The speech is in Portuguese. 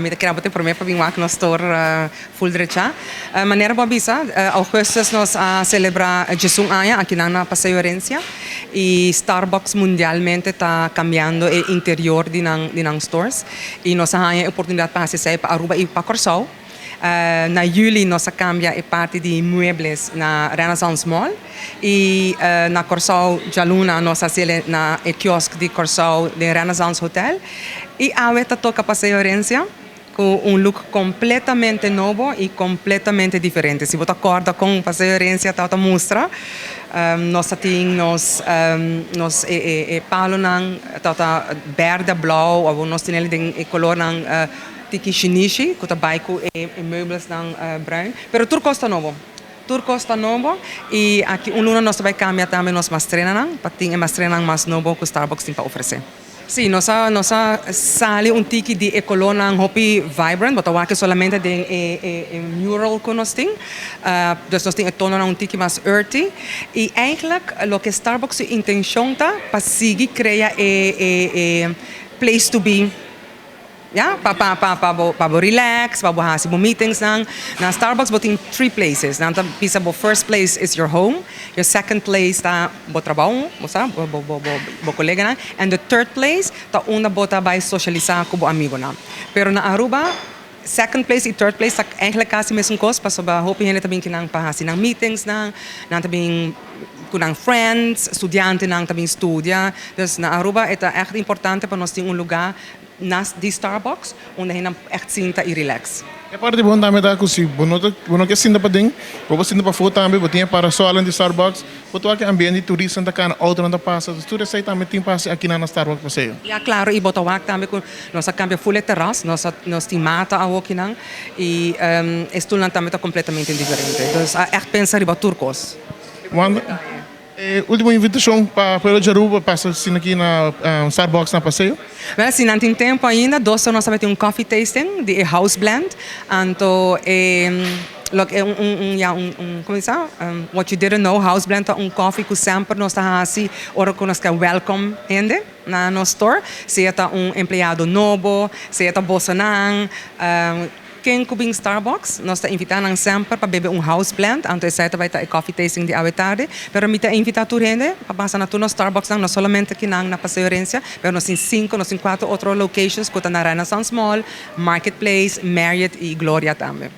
Me quero botar para mim para vir no store full direita. Maneira boa bisa, augustus nós celebra diesun haya aqui na Paseo Herencia e Starbucks mundialmente está cambiando o interior de nang stores e nós haya oportunidade para sair para Aruba e para Corsou. Na juli nós cambia a parte de muebles na Renaissance Mall e na Corsou Jaluna nós hacemos na quiosque de Corsou de Renaissance Hotel e agora toca Paseo Herencia com look completamente novo e completamente diferente. Se você acorda com Paseo Herencia, tá mostra nós temos nós palo nang tá verde, blau, ou nós temos de color nang tiki shinishi, que também com meubels nang bruin, pero tudo custa novo. Tudo custa novo e aqui luna nós vai cambiar também nós mastrena nang, para ter mastrena mais novo que o Starbucks tem para oferecer. Sim, nós sale tiki de color nang hopi vibrant, mas agora solamente de mural que nós temos, dus nós temos tono tiki mais earthy e eigenlijk o que Starbucks intenção tá para seguir criar place to be. Ja, para relax, para haci meetings nang. Na Starbucks botin 3 places. Nanta pisa bo first place is your home, your second place ta bo trabaho, bo colega nang, and the third place ta una bota by socializar com bo amigo nang. Pero na Aruba second place e third place, eigenlijk kasi mesmo coisa, para soba hopi hele também kinang para haci nang meetings nang também com friends, estudiante nang também estudia. Dus na Aruba é echt importante para nós ter lugar nas de Starbucks onde a gente echt sinta e relax. É parte de bom também da coisa, não quer sinta para ding, para sinta para foto também, botinha para só além de Starbucks, botou aqui ambiente turista da cana, outro não passa, tudo isso aí também tem passe aqui na Starbucks passeio. Ja, claro, e botou aqui também com nossa cambia full terraço, nós tem mata aqui não e este lá também está completamente diferente. Então, echt pensar em turcos. Última invitação para o Aruba, passa assim aqui na Starbucks na passeio? Well, se não tem tempo ainda, nós vamos ter coffee tasting de house blend, então como é what you didn't know, house blend é coffee que sempre nós está assim, ora que nós welcome gente na nosso store, se é empregado novo, se é bolsonaro. Quem cubing Starbucks, nós está invitando sempre para beber house blend, então essa vai ter coffee tasting de à tarde, pero me está invitando gente para passar na tua Starbucks não somente aqui na Paseo Herencia, pero nós tem 4 outras locations, que na Renaissance Mall, Marketplace, Marriott e Gloria também.